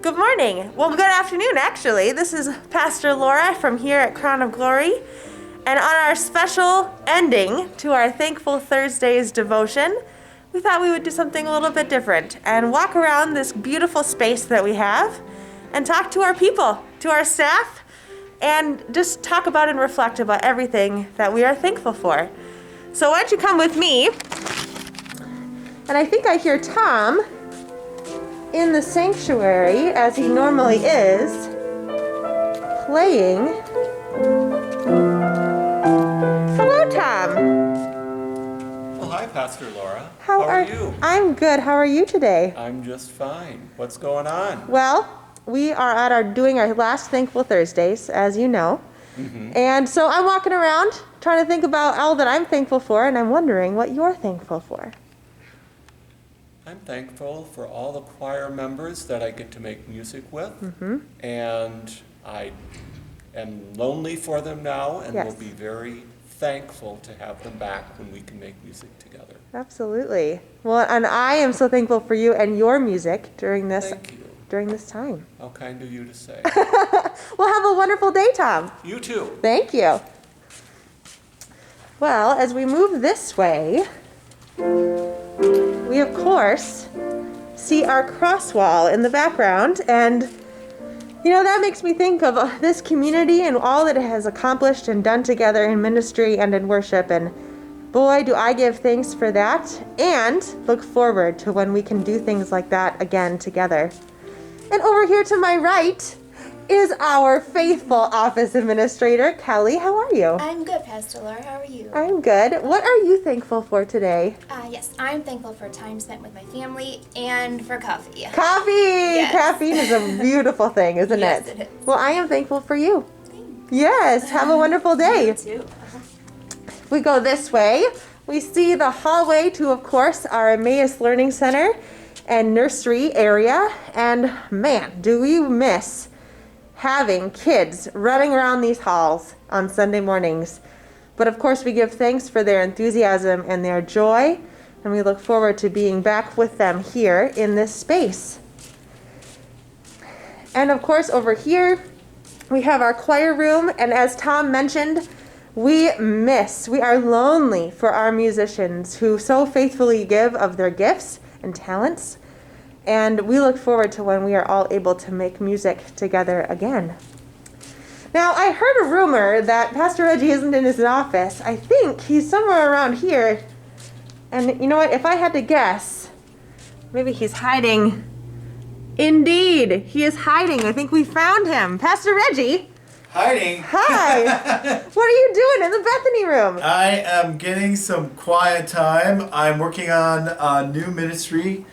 Good morning. Well, good afternoon, actually. This is Pastor Laura from here at Crown of Glory. And on our special ending to our Thankful Thursdays devotion, we thought we would do something a little bit different and walk around this beautiful space that we have and talk to our people, to our staff, and just talk about and reflect about everything that we are thankful for. So why don't you come with me? And I think I hear Tom in the sanctuary, as he normally is, playing. Hello, Tom. Well, hi, Pastor Laura. How are you? I'm good. How are you today? I'm just fine. What's going on? Well, we are doing our last Thankful Thursdays, as you know. And so I'm walking around trying to think about all that I'm thankful for, and I'm wondering what you're thankful for. I'm thankful for all the choir members that I get to make music with. And I am lonely for them now and will be very thankful to have them back when we can make music together. Absolutely. Well, and I am so thankful for you and your music during this time. How kind of you to say. Well, have a wonderful day, Tom. You too. Thank you. Well, as we move this way, we of course see our cross wall in the background, and you know, that makes me think of this community and all that it has accomplished and done together in ministry and in worship, and boy, do I give thanks for that and look forward to when we can do things like that again together. And over here to my right is our faithful office administrator, Kelly. How are you? I'm good, Pastor Laura. How are you? I'm good. What are you thankful for today? Yes, I'm thankful for time spent with my family and for coffee. Coffee! Yes. Caffeine is a beautiful thing, isn't Yes, it? it is. Well, I am thankful for you. Thanks. Yes, have a wonderful day. You too. We go this way. We see the hallway to, of course, our Emmaus Learning Center and nursery area. And man, do we miss having kids running around these halls on Sunday mornings. But of course, we give thanks for their enthusiasm and their joy, and we look forward to being back with them here in this space. And of course, over here, we have our choir room, and as Tom mentioned, we are lonely for our musicians who so faithfully give of their gifts and talents. And we look forward to when we are all able to make music together again. Now, I heard a rumor that Pastor Reggie isn't in his office. I think he's somewhere around here. And you know what? If I had to guess, maybe he's hiding. Indeed, he is hiding. I think we found him. Pastor Reggie. Hiding. Hi. What are you doing in the Bethany room? I am getting some quiet time. I'm working on a new ministry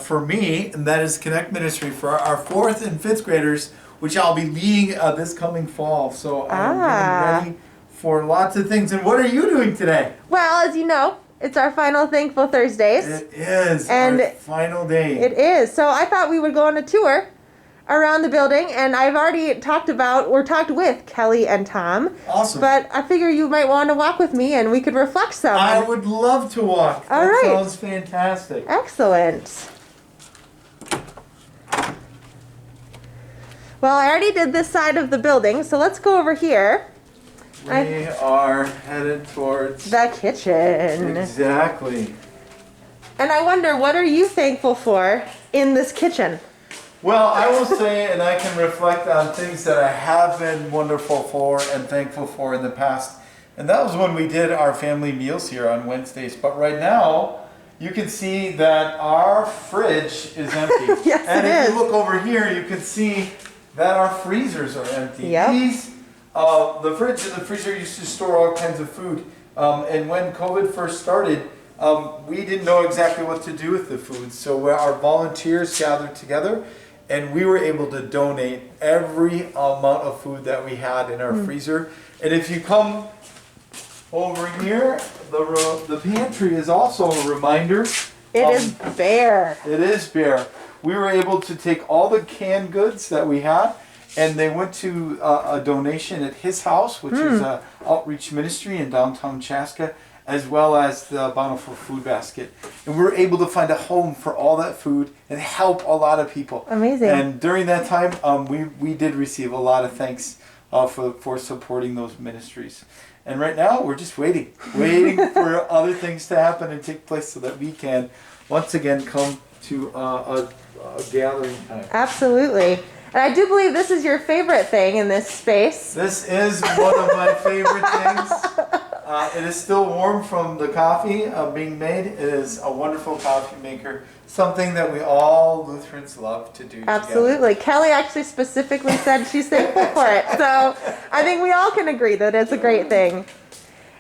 for me, and that is Connect Ministry for our 4th and 5th graders, which I'll be leading this coming fall. So I'm getting ready for lots of things. And what are you doing today? Well, as you know, it's our final Thankful Thursdays. It is and our final day. It is. So I thought we would go on a tour around the building, and I've already talked with Kelly and Tom. Awesome. But I figure you might want to walk with me and we could reflect some. I would love to walk. All that right. sounds fantastic. Excellent. Well, I already did this side of the building, so let's go over here. We are headed towards the kitchen. Exactly. And I wonder, what are you thankful for in this kitchen? Well, I will say, and I can reflect on things that I have been wonderful for and thankful for in the past. And that was when we did our family meals here on Wednesdays. But right now, you can see that our fridge is empty. Yes, and it if is. you look over here, you can see that our freezers are empty. Yep. The fridge and the freezer used to store all kinds of food. And when COVID first started, we didn't know exactly what to do with the food. So our volunteers gathered together, and we were able to donate every amount of food that we had in our freezer. And if you come over here, the pantry is also a reminder. It is bare. It is bare. We were able to take all the canned goods that we had, and they went to a donation at his house, which is an outreach ministry in downtown Chaska. as well as the Bountiful Food Basket. And we were able to find a home for all that food and help a lot of people. Amazing. And during that time, we did receive a lot of thanks for supporting those ministries. And right now, we're just waiting for other things to happen and take place so that we can once again come to a gathering time. Absolutely. And I do believe this is your favorite thing in this space. This is one of my favorite things. It is still warm from the coffee being made. It is a wonderful coffee maker. Something that we all Lutherans love to do. Absolutely. Together. Kelly actually specifically said she's thankful for it. So I think we all can agree that it's a great thing.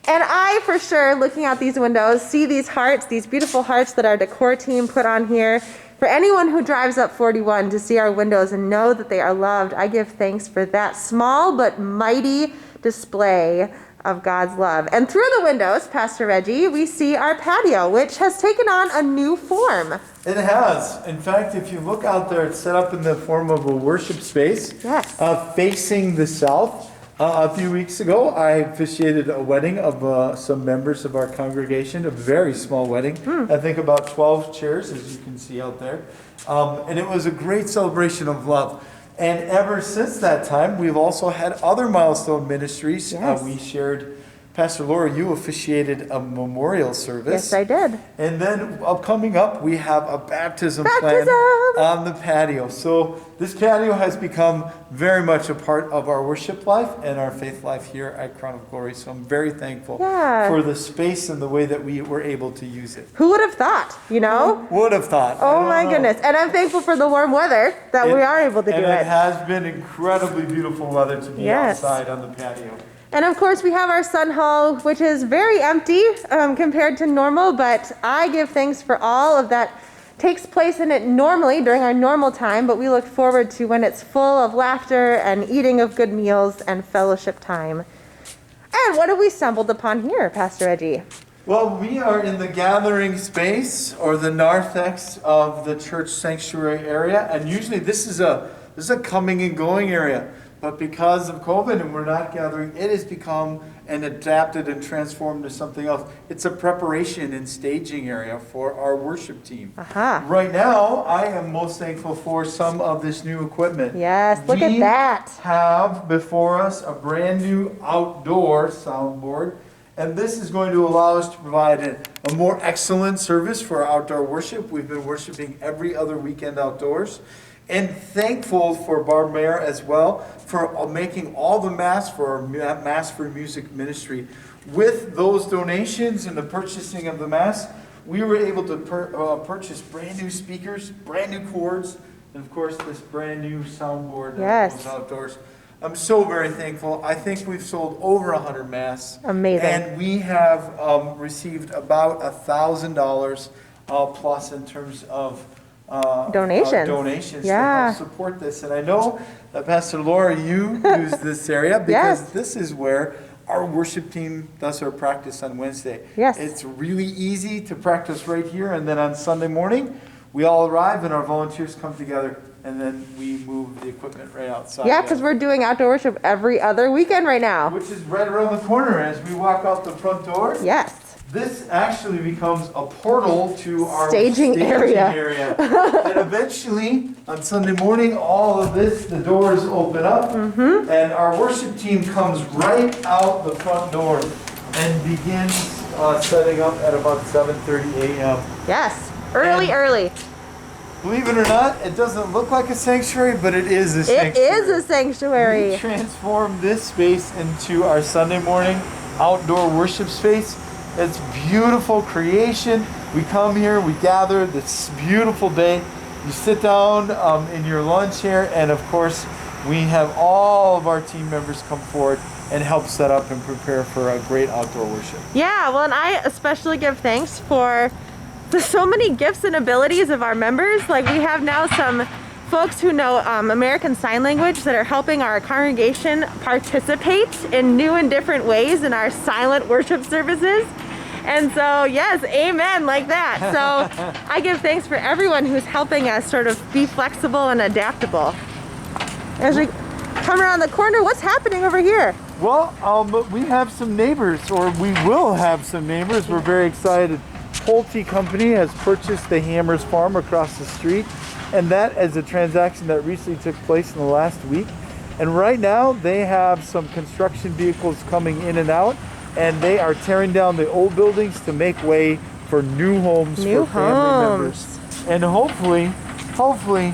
And I, for sure, looking out these windows, see these hearts, these beautiful hearts that our decor team put on here. For anyone who drives up 41 to see our windows and know that they are loved, I give thanks for that small but mighty display of God's love. And through the windows, Pastor Reggie, we see our patio, which has taken on a new form. It has. In fact, if you look out there, it's set up in the form of a worship space. Yes. Facing the south. A few weeks ago, I officiated a wedding of some members of our congregation, a very small wedding. I think about 12 chairs, as you can see out there. And it was a great celebration of love. And ever since that time, we've also had other milestone ministries. Yes. We shared, Pastor Laura, you officiated a memorial service. Yes, I did. And then coming up, we have a baptism plan on the patio. So this patio has become very much a part of our worship life and our faith life here at Crown of Glory. So I'm very thankful for the space and the way that we were able to use it. Who would have thought, you know? Who would have thought? Oh my goodness. And I'm thankful for the warm weather that we are able to do and it. it has been incredibly beautiful weather to be outside on the patio. And of course, we have our sun hall, which is very empty compared to normal, but I give thanks for all of that takes place in it normally during our normal time, but we look forward to when it's full of laughter and eating of good meals and fellowship time. And what have we stumbled upon here, Pastor Reggie? Well, we are in the gathering space or the narthex of the church sanctuary area, and usually this is a coming and going area. But because of COVID and we're not gathering, it has become and adapted and transformed to something else. It's a preparation and staging area for our worship team. Right now, I am most thankful for some of this new equipment. Yes, look at that. We have before us a brand new outdoor soundboard. And this is going to allow us to provide a more excellent service for our outdoor worship. We've been worshiping every other weekend outdoors. And thankful for Barb Mayer as well for making all the masks for our Mass for Music ministry. With those donations and the purchasing of the masks, we were able to purchase brand new speakers, brand new cords, and of course this brand new soundboard that goes outdoors. I'm so very thankful. I think we've sold over 100 masks. Amazing. And we have received about $1,000 plus in terms of donations to help support this. And I know that Pastor Laura, you use this area because this is where our worship team does our practice on Wednesday. Yes. It's really easy to practice right here, and then on Sunday morning, we all arrive and our volunteers come together, and then we move the equipment right outside. Yeah, because we're doing outdoor worship every other weekend right now. Which is right around the corner as we walk out the front door. Yes. This actually becomes a portal to our staging area. And eventually, on Sunday morning, all of this, the doors open up, and our worship team comes right out the front door and begins setting up at about 7:30 a.m. Yes, early. Believe it or not, it doesn't look like a sanctuary, but it is a sanctuary. It is a sanctuary. We transformed this space into our Sunday morning outdoor worship space. It's beautiful creation. We come here, we gather this beautiful day. You sit down in your lawn chair, and of course, we have all of our team members come forward and help set up and prepare for a great outdoor worship. Yeah, well, and I especially give thanks for the so many gifts and abilities of our members. Like we have now some folks who know American Sign Language that are helping our congregation participate in new and different ways in our silent worship services. And so, yes, amen, like that. So I give thanks for everyone who's helping us sort of be flexible and adaptable. As we come around the corner, what's happening over here? Well, we have some neighbors, or we will have some neighbors. We're very excited. Pulte Company has purchased the Hammers Farm across the street, and that is a transaction that recently took place in the last week. And right now, they have some construction vehicles coming in and out, and they are tearing down the old buildings to make way for new homes for family members. And hopefully,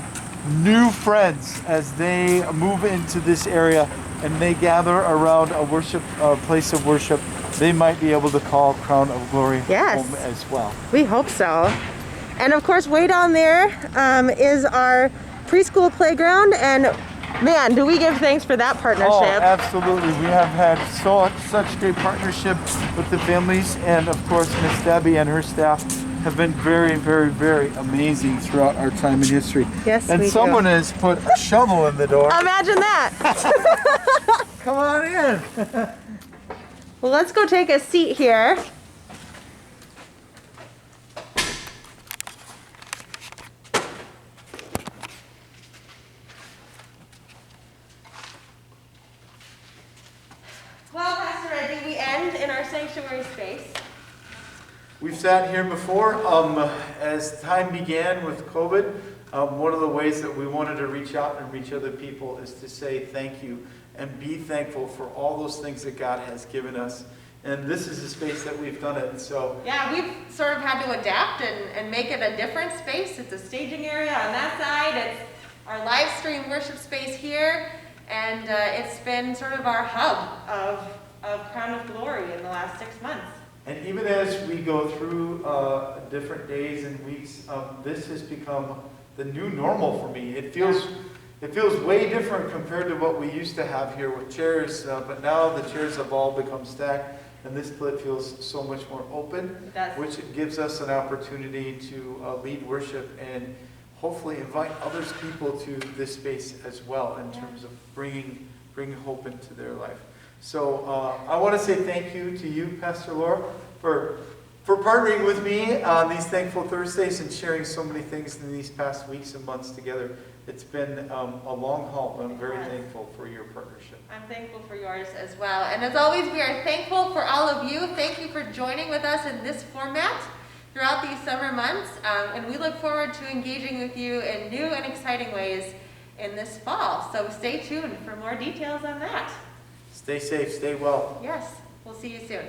new friends as they move into this area and they gather around a place of worship. They might be able to call Crown of Glory home as well. We hope so. And of course, way down there is our preschool playground, and man, do we give thanks for that partnership. Oh, absolutely. We have had such great partnership with the families, and of course, Miss Debbie and her staff have been very, very, very amazing throughout our time in history. Yes, and someone has put a shovel in the door. Imagine that. Come on in. Well, let's go take a seat here. Well, Pastor Reggie, we end in our sanctuary space. We've sat here before. As time began with COVID, one of the ways that we wanted to reach out and reach other people is to say thank you and be thankful for all those things that God has given us. And this is a space that we've done it. And so yeah, we've sort of had to adapt and make it a different space. It's a staging area on that side. It's our live stream worship space here. And it's been sort of our hub of Crown of Glory in the last 6 months. And even as we go through different days and weeks, this has become the new normal for me. It feels way different compared to what we used to have here with chairs, but now the chairs have all become stacked, and this split feels so much more open, which gives us an opportunity to lead worship and hopefully invite other people to this space as well in terms of bringing hope into their life. So I want to say thank you to you, Pastor Laura, for partnering with me on these Thankful Thursdays and sharing so many things in these past weeks and months together. It's been a long haul, but I'm very thankful for your partnership. I'm thankful for yours as well. And as always, we are thankful for all of you. Thank you for joining with us in this format throughout these summer months. And we look forward to engaging with you in new and exciting ways in this fall. So stay tuned for more details on that. Stay safe, stay well. Yes, we'll see you soon.